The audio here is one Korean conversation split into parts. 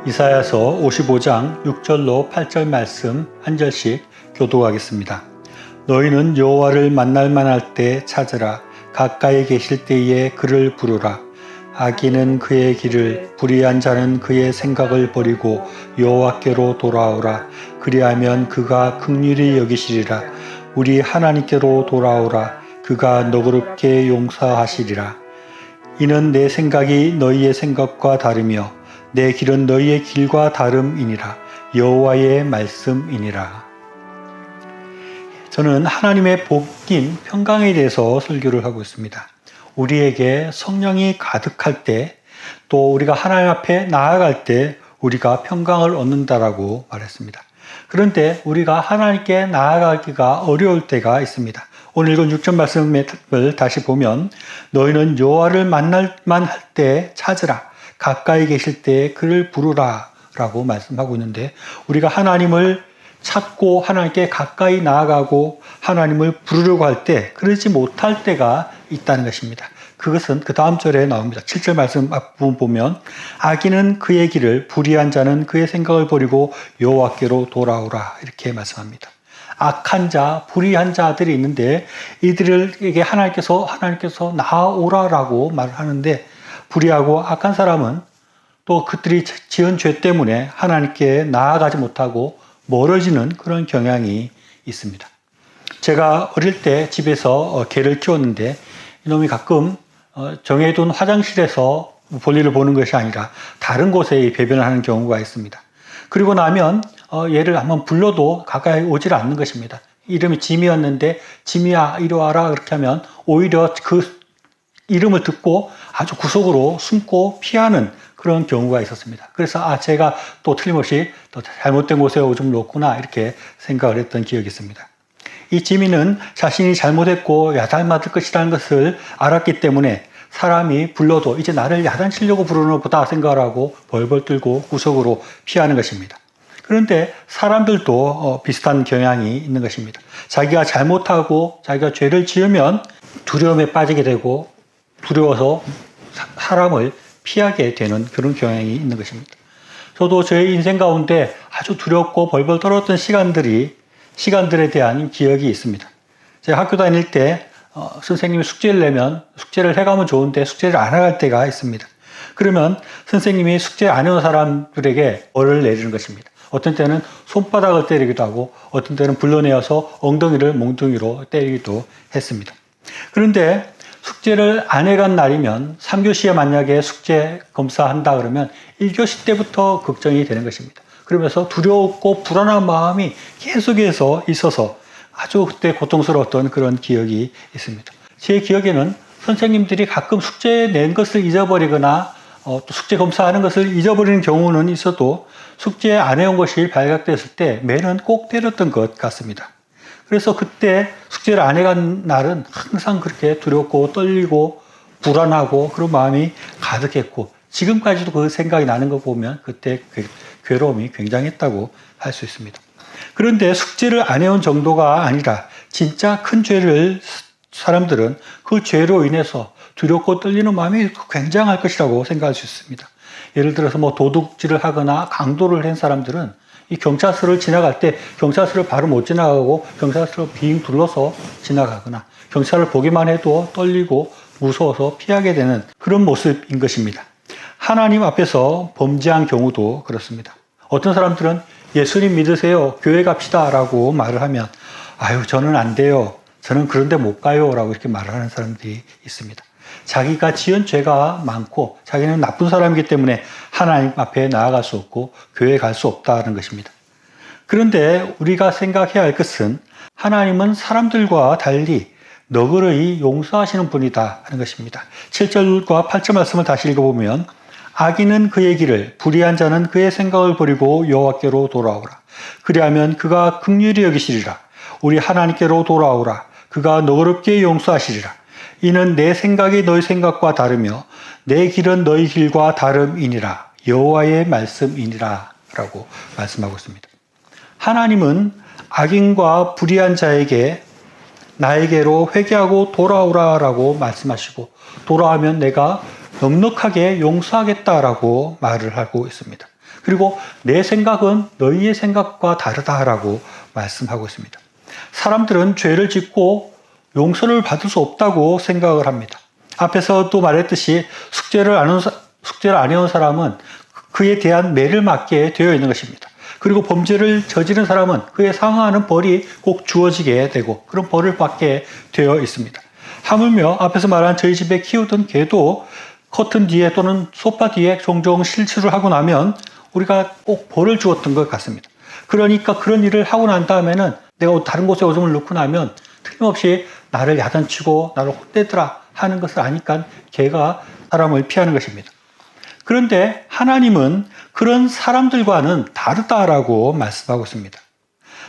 이사야서 55장 6절로 8절 말씀 한 절씩 교독하겠습니다. 너희는 여호와를 만날 만할 때 찾으라. 가까이 계실 때에 그를 부르라. 악인은 그의 길을, 불의한 자는 그의 생각을 버리고 여호와께로 돌아오라. 그리하면 그가 긍휼히 여기시리라. 우리 하나님께로 돌아오라. 그가 너그럽게 용서하시리라. 이는 내 생각이 너희의 생각과 다르며 내 길은 너희의 길과 다름이니라. 여호와의 말씀이니라. 저는 하나님의 복인 평강에 대해서 설교를 하고 있습니다. 우리에게 성령이 가득할 때, 또 우리가 하나님 앞에 나아갈 때 우리가 평강을 얻는다라고 말했습니다. 그런데 우리가 하나님께 나아가기가 어려울 때가 있습니다. 오늘 읽은 6절 말씀을 다시 보면 너희는 여호와를 만날 만할 때 찾으라. 가까이 계실 때 그를 부르라 라고 말씀하고 있는데, 우리가 하나님을 찾고 하나님께 가까이 나아가고 하나님을 부르려고 할 때 그러지 못할 때가 있다는 것입니다. 그것은 그 다음 절에 나옵니다. 7절 말씀 앞부분 보면 악인은 그의 길을, 불의한 자는 그의 생각을 버리고 여호와께로 돌아오라 이렇게 말씀합니다. 악한 자, 불의한 자들이 있는데 이들에게 하나님께서 나아오라라고 말을 하는데, 불의하고 악한 사람은 또 그들이 지은 죄 때문에 하나님께 나아가지 못하고 멀어지는 그런 경향이 있습니다. 제가 어릴 때 집에서 개를 키웠는데 이놈이 가끔 정해둔 화장실에서 볼일을 보는 것이 아니라 다른 곳에 배변을 하는 경우가 있습니다. 그리고 나면 얘를 한번 불러도 가까이 오질 않는 것입니다. 이름이 짐이었는데 짐이야 이리 와라 그렇게 하면 오히려 그 이름을 듣고 아주 구석으로 숨고 피하는 그런 경우가 있었습니다. 그래서 제가 또 틀림없이 또 잘못된 곳에 오줌을 놓구나 이렇게 생각을 했던 기억이 있습니다. 이 지민은 자신이 잘못했고 야단맞을 것이라는 것을 알았기 때문에 사람이 불러도 이제 나를 야단치려고 부르는 보다 생각을 하고 벌벌 떨고 구석으로 피하는 것입니다. 그런데 사람들도 비슷한 경향이 있는 것입니다. 자기가 잘못하고 자기가 죄를 지으면 두려움에 빠지게 되고 두려워서 사람을 피하게 되는 그런 경향이 있는 것입니다. 저도 저의 인생 가운데 아주 두렵고 벌벌 떨었던 시간들에 대한 기억이 있습니다. 제가 학교 다닐 때 선생님이 숙제를 내면 숙제를 해가면 좋은데 숙제를 안 해갈 때가 있습니다. 그러면 선생님이 숙제 안 해온 사람들에게 벌을 내리는 것입니다. 어떤 때는 손바닥을 때리기도 하고 어떤 때는 불러내어서 엉덩이를 몽둥이로 때리기도 했습니다. 그런데 숙제를 안 해간 날이면 3교시에 만약에 숙제 검사한다 그러면 1교시 때부터 걱정이 되는 것입니다. 그러면서 두렵고 불안한 마음이 계속해서 있어서 아주 그때 고통스러웠던 그런 기억이 있습니다. 제 기억에는 선생님들이 가끔 숙제 낸 것을 잊어버리거나 또 숙제 검사하는 것을 잊어버리는 경우는 있어도 숙제 안 해온 것이 발각됐을 때 매는 꼭 때렸던 것 같습니다. 그래서 그때 숙제를 안 해간 날은 항상 그렇게 두렵고 떨리고 불안하고 그런 마음이 가득했고, 지금까지도 그 생각이 나는 거 보면 그때 괴로움이 굉장했다고 할 수 있습니다. 그런데 숙제를 안 해온 정도가 아니라 진짜 큰 죄를 사람들은 그 죄로 인해서 두렵고 떨리는 마음이 굉장할 것이라고 생각할 수 있습니다. 예를 들어서 도둑질을 하거나 강도를 한 사람들은 이 경찰서를 지나갈 때 경찰서를 바로 못 지나가고 경찰서를 빙 둘러서 지나가거나 경찰을 보기만 해도 떨리고 무서워서 피하게 되는 그런 모습인 것입니다. 하나님 앞에서 범죄한 경우도 그렇습니다. 어떤 사람들은 예수님 믿으세요, 교회 갑시다 라고 말을 하면 저는 안 돼요, 저는 그런데 못 가요 라고 이렇게 말을 하는 사람들이 있습니다. 자기가 지은 죄가 많고 자기는 나쁜 사람이기 때문에 하나님 앞에 나아갈 수 없고 교회에 갈 수 없다는 것입니다. 그런데 우리가 생각해야 할 것은 하나님은 사람들과 달리 너그러이 용서하시는 분이다 하는 것입니다. 7절과 8절 말씀을 다시 읽어보면 악인은 그의 길을, 불의한 자는 그의 생각을 버리고 여호와께로 돌아오라. 그리하면 그가 긍휼히 여기시리라. 우리 하나님께로 돌아오라. 그가 너그럽게 용서하시리라. 이는 내 생각이 너희 생각과 다르며 내 길은 너희 길과 다름이니라. 여호와의 말씀이니라 라고 말씀하고 있습니다. 하나님은 악인과 불의한 자에게 나에게로 회개하고 돌아오라 라고 말씀하시고, 돌아오면 내가 넉넉하게 용서하겠다라고 말을 하고 있습니다. 그리고 내 생각은 너희의 생각과 다르다라고 말씀하고 있습니다. 사람들은 죄를 짓고 용서를 받을 수 없다고 생각을 합니다. 앞에서도 말했듯이 숙제를 안 해온 사람은 그에 대한 매를 맞게 되어 있는 것입니다. 그리고 범죄를 저지른 사람은 그에 상응하는 벌이 꼭 주어지게 되고 그런 벌을 받게 되어 있습니다. 하물며 앞에서 말한 저희 집에 키우던 개도 커튼 뒤에 또는 소파 뒤에 종종 실수를 하고 나면 우리가 꼭 벌을 주었던 것 같습니다. 그러니까 그런 일을 하고 난 다음에는 내가 다른 곳에 오줌을 넣고 나면 틀림없이 나를 야단치고 나를 혼내더라 하는 것을 아니까 개가 사람을 피하는 것입니다. 그런데 하나님은 그런 사람들과는 다르다라고 말씀하고 있습니다.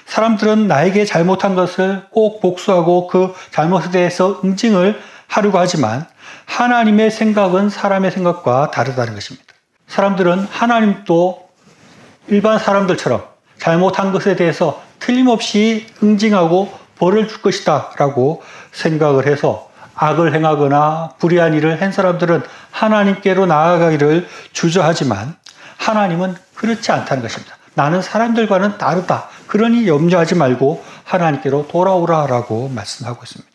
사람들은 나에게 잘못한 것을 꼭 복수하고 그 잘못에 대해서 응징을 하려고 하지만 하나님의 생각은 사람의 생각과 다르다는 것입니다. 사람들은 하나님도 일반 사람들처럼 잘못한 것에 대해서 틀림없이 응징하고 벌을 줄 것이다 라고 생각을 해서 악을 행하거나 불의한 일을 한 사람들은 하나님께로 나아가기를 주저하지만 하나님은 그렇지 않다는 것입니다. 나는 사람들과는 다르다. 그러니 염려하지 말고 하나님께로 돌아오라라고 말씀하고 있습니다.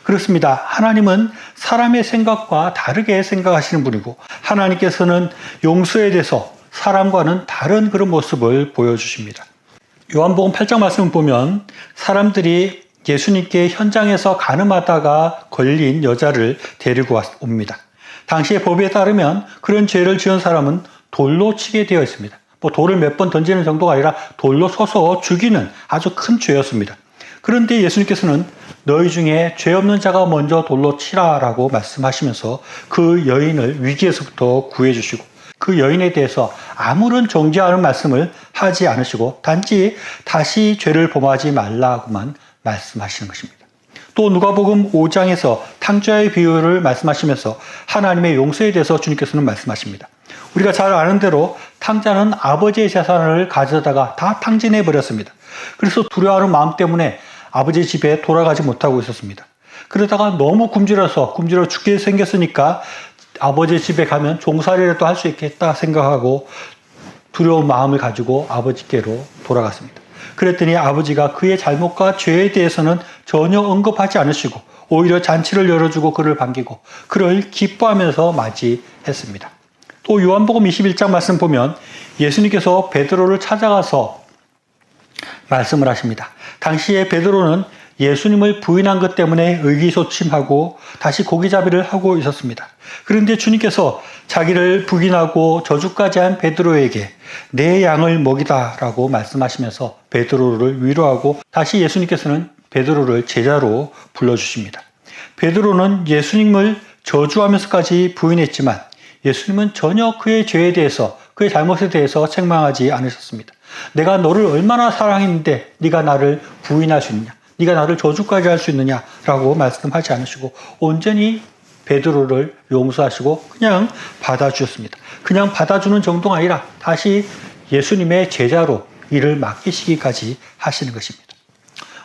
그렇습니다. 하나님은 사람의 생각과 다르게 생각하시는 분이고 하나님께서는 용서에 대해서 사람과는 다른 그런 모습을 보여주십니다. 요한복음 8장 말씀을 보면 사람들이 예수님께 현장에서 가늠하다가 걸린 여자를 데리고 옵니다. 당시의 법에 따르면 그런 죄를 지은 사람은 돌로 치게 되어 있습니다. 돌을 몇 번 던지는 정도가 아니라 돌로 쳐서 죽이는 아주 큰 죄였습니다. 그런데 예수님께서는 너희 중에 죄 없는 자가 먼저 돌로 치라라고 말씀하시면서 그 여인을 위기에서부터 구해주시고 그 여인에 대해서 아무런 정죄하는 말씀을 하지 않으시고 단지 다시 죄를 범하지 말라고만 말씀하시는 것입니다. 또 누가복음 5장에서 탕자의 비유를 말씀하시면서 하나님의 용서에 대해서 주님께서는 말씀하십니다. 우리가 잘 아는 대로 탕자는 아버지의 재산을 가져다가 다 탕진해 버렸습니다. 그래서 두려워하는 마음 때문에 아버지 집에 돌아가지 못하고 있었습니다. 그러다가 너무 굶주려 죽게 생겼으니까 아버지 집에 가면 종살이라도 할 수 있겠다 생각하고 두려운 마음을 가지고 아버지께로 돌아갔습니다. 그랬더니 아버지가 그의 잘못과 죄에 대해서는 전혀 언급하지 않으시고 오히려 잔치를 열어주고 그를 반기고 그를 기뻐하면서 맞이했습니다. 또 요한복음 21장 말씀 보면 예수님께서 베드로를 찾아가서 말씀을 하십니다. 당시에 베드로는 예수님을 부인한 것 때문에 의기소침하고 다시 고기잡이를 하고 있었습니다. 그런데 주님께서 자기를 부인하고 저주까지 한 베드로에게 내 양을 먹이다라고 말씀하시면서 베드로를 위로하고 다시 예수님께서는 베드로를 제자로 불러주십니다. 베드로는 예수님을 저주하면서까지 부인했지만 예수님은 전혀 그의 죄에 대해서 그의 잘못에 대해서 책망하지 않으셨습니다. 내가 너를 얼마나 사랑했는데 네가 나를 부인할 수 있느냐, 네가 나를 저주까지 할 수 있느냐라고 말씀하지 않으시고 온전히 베드로를 용서하시고 그냥 받아주셨습니다. 그냥 받아주는 정도가 아니라 다시 예수님의 제자로 일을 맡기시기까지 하시는 것입니다.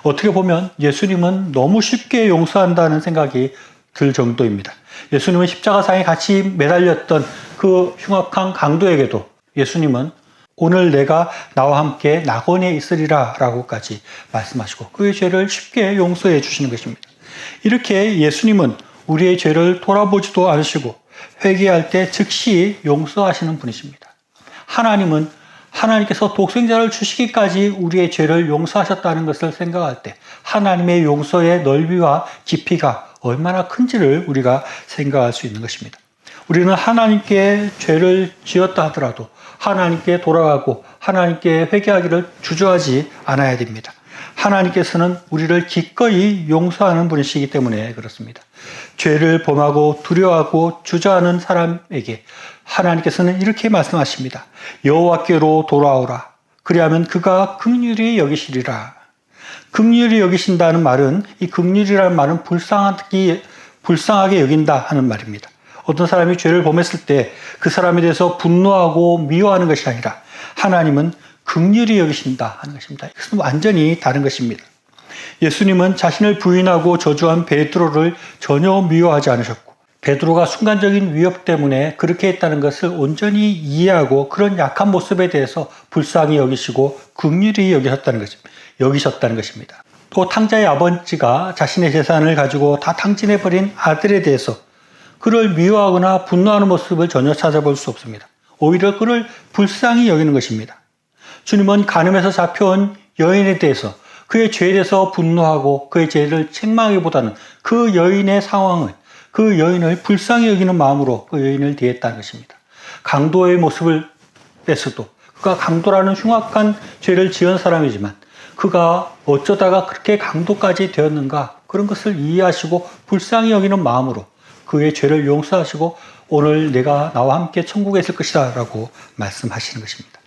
어떻게 보면 예수님은 너무 쉽게 용서한다는 생각이 들 정도입니다. 예수님은 십자가상에 같이 매달렸던 그 흉악한 강도에게도 예수님은 오늘 내가 나와 함께 낙원에 있으리라 라고까지 말씀하시고 그의 죄를 쉽게 용서해 주시는 것입니다. 이렇게 예수님은 우리의 죄를 돌아보지도 않으시고 회개할 때 즉시 용서하시는 분이십니다. 하나님은 하나님께서 독생자를 주시기까지 우리의 죄를 용서하셨다는 것을 생각할 때 하나님의 용서의 넓이와 깊이가 얼마나 큰지를 우리가 생각할 수 있는 것입니다. 우리는 하나님께 죄를 지었다 하더라도 하나님께 돌아가고 하나님께 회개하기를 주저하지 않아야 됩니다. 하나님께서는 우리를 기꺼이 용서하는 분이시기 때문에 그렇습니다. 죄를 범하고 두려워하고 주저하는 사람에게 하나님께서는 이렇게 말씀하십니다. 여호와께로 돌아오라. 그리하면 그가 긍휼히 여기시리라. 긍휼히 여기신다는 말은 이 긍휼이라는 말은 불쌍하게 여긴다 하는 말입니다. 어떤 사람이 죄를 범했을 때 그 사람에 대해서 분노하고 미워하는 것이 아니라 하나님은 긍휼히 여기신다 하는 것입니다. 이것은 완전히 다른 것입니다. 예수님은 자신을 부인하고 저주한 베드로를 전혀 미워하지 않으셨고 베드로가 순간적인 위협 때문에 그렇게 했다는 것을 온전히 이해하고 그런 약한 모습에 대해서 불쌍히 여기시고 긍휼히 여기셨다는 것입니다. 또 탕자의 아버지가 자신의 재산을 가지고 다 탕진해버린 아들에 대해서 그를 미워하거나 분노하는 모습을 전혀 찾아볼 수 없습니다. 오히려 그를 불쌍히 여기는 것입니다. 주님은 간음에서 잡혀온 여인에 대해서 그의 죄에 대해서 분노하고 그의 죄를 책망하기보다는 그 여인의 상황을, 그 여인을 불쌍히 여기는 마음으로 그 여인을 대했다는 것입니다. 강도의 모습을 뺐어도 그가 강도라는 흉악한 죄를 지은 사람이지만 그가 어쩌다가 그렇게 강도까지 되었는가, 그런 것을 이해하시고 불쌍히 여기는 마음으로 그의 죄를 용서하시고 오늘 내가 나와 함께 천국에 있을 것이다 라고 말씀하시는 것입니다.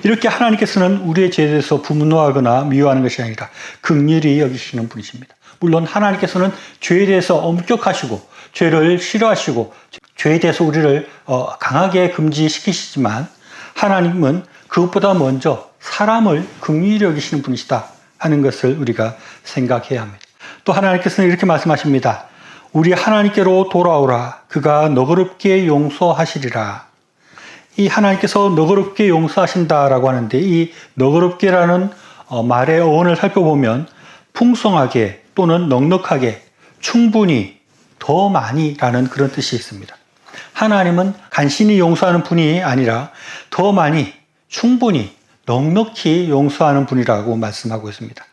이렇게 하나님께서는 우리의 죄에 대해서 분노하거나 미워하는 것이 아니라 긍휼히 여기시는 분이십니다. 물론 하나님께서는 죄에 대해서 엄격하시고 죄를 싫어하시고 죄에 대해서 우리를 강하게 금지시키시지만 하나님은 그것보다 먼저 사람을 긍휼히 여기시는 분이시다 하는 것을 우리가 생각해야 합니다. 또 하나님께서는 이렇게 말씀하십니다. 우리 하나님께로 돌아오라. 그가 너그럽게 용서하시리라. 이 하나님께서 너그럽게 용서하신다라고 하는데 이 너그럽게라는 말의 어원을 살펴보면 풍성하게 또는 넉넉하게 충분히 더 많이라는 그런 뜻이 있습니다. 하나님은 간신히 용서하는 분이 아니라 더 많이 충분히 넉넉히 용서하는 분이라고 말씀하고 있습니다.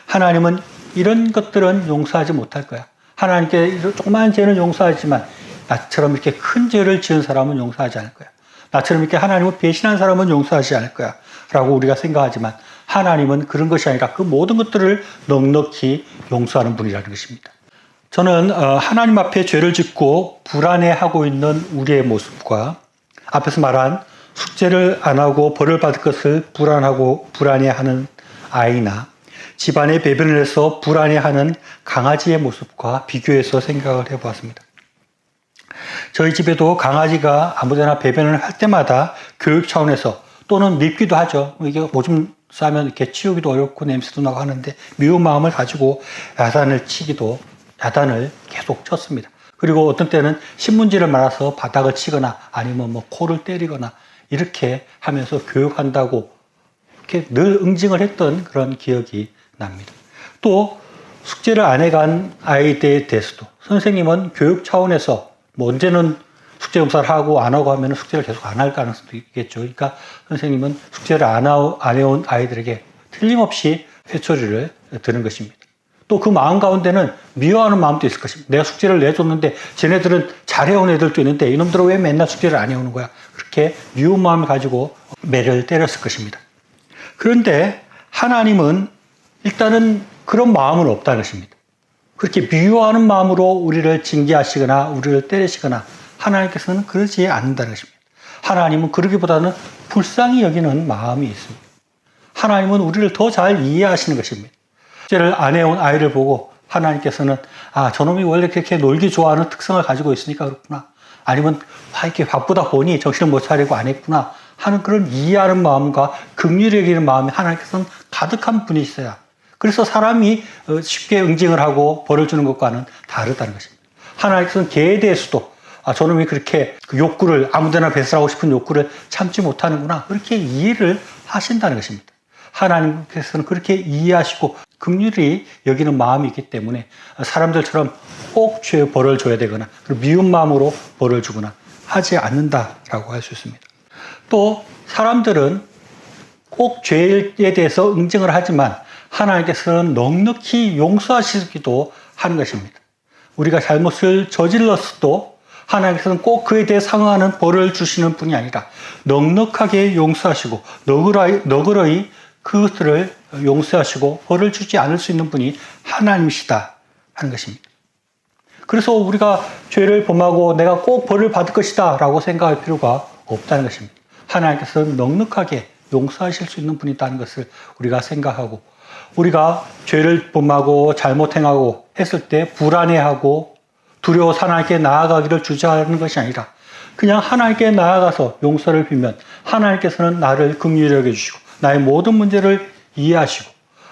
하나님은 이런 것들은 용서하지 못할 거야. 하나님께 조그마한 죄는 용서하지만 나처럼 이렇게 큰 죄를 지은 사람은 용서하지 않을 거야. 나처럼 이렇게 하나님을 배신한 사람은 용서하지 않을 거야 라고 우리가 생각하지만 하나님은 그런 것이 아니라 그 모든 것들을 넉넉히 용서하는 분이라는 것입니다. 저는 하나님 앞에 죄를 짓고 불안해하고 있는 우리의 모습과 앞에서 말한 숙제를 안 하고 벌을 받을 것을 불안해하는 아이나 집안에 배변을 해서 불안해하는 강아지의 모습과 비교해서 생각을 해보았습니다. 저희 집에도 강아지가 아무데나 배변을 할 때마다 교육 차원에서 또는 밉기도 하죠. 이게 오줌 싸면 이렇게 치우기도 어렵고 냄새도 나고 하는데 미운 마음을 가지고 야단을 계속 쳤습니다. 그리고 어떤 때는 신문지를 말아서 바닥을 치거나 아니면 코를 때리거나 이렇게 하면서 교육한다고 이렇게 늘 응징을 했던 그런 기억이 납니다. 또 숙제를 안 해간 아이들에 대해서도 선생님은 교육 차원에서 언제는 숙제 검사를 하고 안 하고 하면 숙제를 계속 안 할 가능성도 있겠죠. 그러니까 선생님은 숙제를 안 해온 아이들에게 틀림없이 회초리를 드는 것입니다. 또 그 마음 가운데는 미워하는 마음도 있을 것입니다. 내가 숙제를 내줬는데 쟤네들은 잘해온 애들도 있는데 이놈들은 왜 맨날 숙제를 안 해오는 거야. 그렇게 미운 마음을 가지고 매를 때렸을 것입니다. 그런데 하나님은 일단은 그런 마음은 없다는 것입니다. 그렇게 미워하는 마음으로 우리를 징계하시거나 우리를 때리시거나 하나님께서는 그러지 않는다는 것입니다. 하나님은 그러기보다는 불쌍히 여기는 마음이 있습니다. 하나님은 우리를 더 잘 이해하시는 것입니다. 숙제를 안 해온 아이를 보고 하나님께서는 저놈이 원래 그렇게 놀기 좋아하는 특성을 가지고 있으니까 그렇구나. 아니면 이렇게 바쁘다 보니 정신을 못 차리고 안 했구나 하는 그런 이해하는 마음과 긍휼히 여기는 마음이 하나님께서는 가득한 분이셔야 그래서 사람이 쉽게 응징을 하고 벌을 주는 것과는 다르다는 것입니다. 하나님께서는 개에 대해서도 저놈이 그렇게 그 욕구를 아무데나 배설하고 싶은 욕구를 참지 못하는구나 그렇게 이해를 하신다는 것입니다. 하나님께서는 그렇게 이해하시고 긍휼히 여기는 마음이 있기 때문에 사람들처럼 꼭 죄의 벌을 줘야 되거나 미운 마음으로 벌을 주거나 하지 않는다라고 할 수 있습니다. 또 사람들은 꼭 죄에 대해서 응징을 하지만 하나님께서는 넉넉히 용서하시기도 하는 것입니다. 우리가 잘못을 저질렀어도 하나님께서는 꼭 그에 대해 상응하는 벌을 주시는 분이 아니라 넉넉하게 용서하시고 너그러이 그것들을 용서하시고 벌을 주지 않을 수 있는 분이 하나님이시다 하는 것입니다. 그래서 우리가 죄를 범하고 내가 꼭 벌을 받을 것이다 라고 생각할 필요가 없다는 것입니다. 하나님께서는 넉넉하게 용서하실 수 있는 분이라는 것을 우리가 생각하고 우리가 죄를 범하고 잘못 행하고 했을 때 불안해하고 두려워서 하나님께 나아가기를 주저하는 것이 아니라 그냥 하나님께 나아가서 용서를 빌면 하나님께서는 나를 긍휼히 여겨주시고 나의 모든 문제를 이해하시고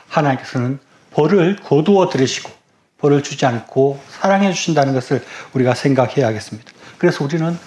하나님께서는 벌을 거두어 들으시고 벌을 주지 않고 사랑해 주신다는 것을 우리가 생각해야 하겠습니다. 그래서 우리는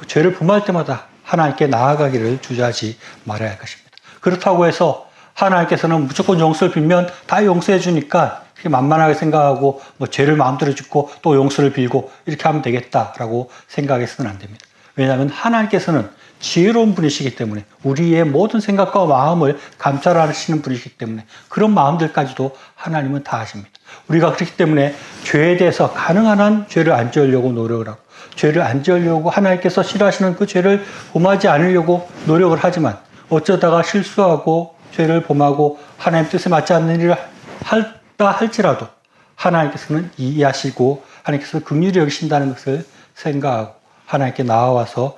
죄를 범할 때마다 하나님께 나아가기를 주저하지 말아야 할 것입니다. 그렇다고 해서 하나님께서는 무조건 용서를 빌면 다 용서해 주니까 만만하게 생각하고 죄를 마음대로 짓고 또 용서를 빌고 이렇게 하면 되겠다라고 생각해서는 안 됩니다. 왜냐하면 하나님께서는 지혜로운 분이시기 때문에 우리의 모든 생각과 마음을 감찰하시는 분이시기 때문에 그런 마음들까지도 하나님은 다 아십니다. 우리가 그렇기 때문에 죄에 대해서 가능한 한 죄를 안 지으려고 노력을 하고 죄를 안 지으려고 하나님께서 싫어하시는 그 죄를 범하지 않으려고 노력을 하지만 어쩌다가 실수하고 죄를 범하고 하나님 뜻에 맞지 않는 일을 한다 할지라도 하나님께서는 이해하시고 하나님께서 긍휼히 여기신다는 것을 생각하고 하나님께 나아와서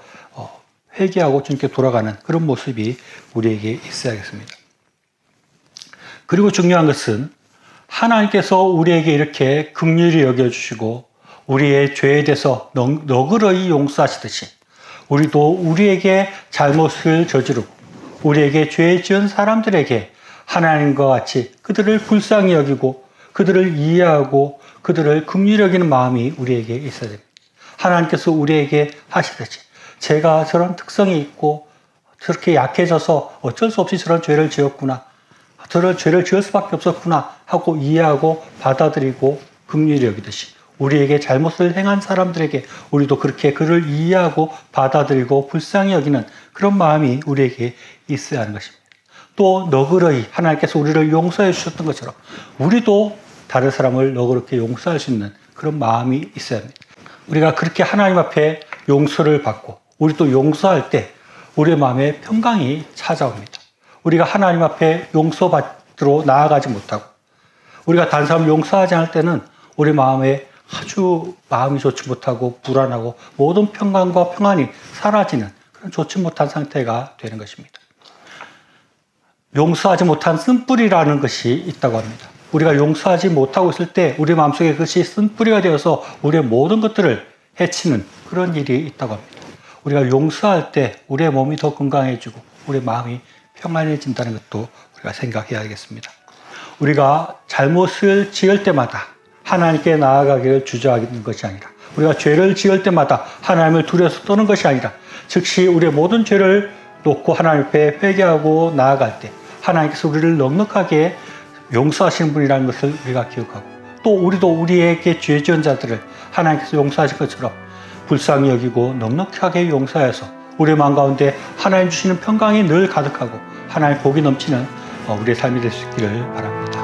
회개하고 주님께 돌아가는 그런 모습이 우리에게 있어야겠습니다. 그리고 중요한 것은 하나님께서 우리에게 이렇게 긍휼히 여겨주시고 우리의 죄에 대해서 너그러이 용서하시듯이 우리도 우리에게 잘못을 저지르고 우리에게 죄 지은 사람들에게 하나님과 같이 그들을 불쌍히 여기고 그들을 이해하고 그들을 긍휼히 여기는 마음이 우리에게 있어야 됩니다. 하나님께서 우리에게 하시듯이 제가 저런 특성이 있고 저렇게 약해져서 어쩔 수 없이 저런 죄를 지었구나. 저런 죄를 지을 수밖에 없었구나 하고 이해하고 받아들이고 긍휼히 여기듯이 우리에게 잘못을 행한 사람들에게 우리도 그렇게 그를 이해하고 받아들이고 불쌍히 여기는 그런 마음이 우리에게 있어야 하는 것입니다. 또 너그러이 하나님께서 우리를 용서해 주셨던 것처럼 우리도 다른 사람을 너그럽게 용서할 수 있는 그런 마음이 있어야 합니다. 우리가 그렇게 하나님 앞에 용서를 받고 우리도 용서할 때 우리의 마음에 평강이 찾아옵니다. 우리가 하나님 앞에 용서받으러 나아가지 못하고 우리가 다른 사람을 용서하지 않을 때는 우리 마음에 아주 마음이 좋지 못하고 불안하고 모든 평강과 평안이 사라지는 그런 좋지 못한 상태가 되는 것입니다. 용서하지 못한 쓴뿌리라는 것이 있다고 합니다. 우리가 용서하지 못하고 있을 때 우리 마음속에 그것이 쓴뿌리가 되어서 우리의 모든 것들을 해치는 그런 일이 있다고 합니다. 우리가 용서할 때 우리의 몸이 더 건강해지고 우리의 마음이 평안해진다는 것도 우리가 생각해야 하겠습니다. 우리가 잘못을 지을 때마다 하나님께 나아가기를 주저하는 것이 아니라 우리가 죄를 지을 때마다 하나님을 두려워서 떠는 것이 아니라 즉시 우리의 모든 죄를 놓고 하나님 앞에 회개하고 나아갈 때 하나님께서 우리를 넉넉하게 용서하시는 분이라는 것을 우리가 기억하고 또 우리도 우리에게 죄 지은 자들을 하나님께서 용서하실 것처럼 불쌍히 여기고 넉넉하게 용서해서 우리의 마음 가운데 하나님 주시는 평강이 늘 가득하고 하나님 복이 넘치는 우리의 삶이 될 수 있기를 바랍니다.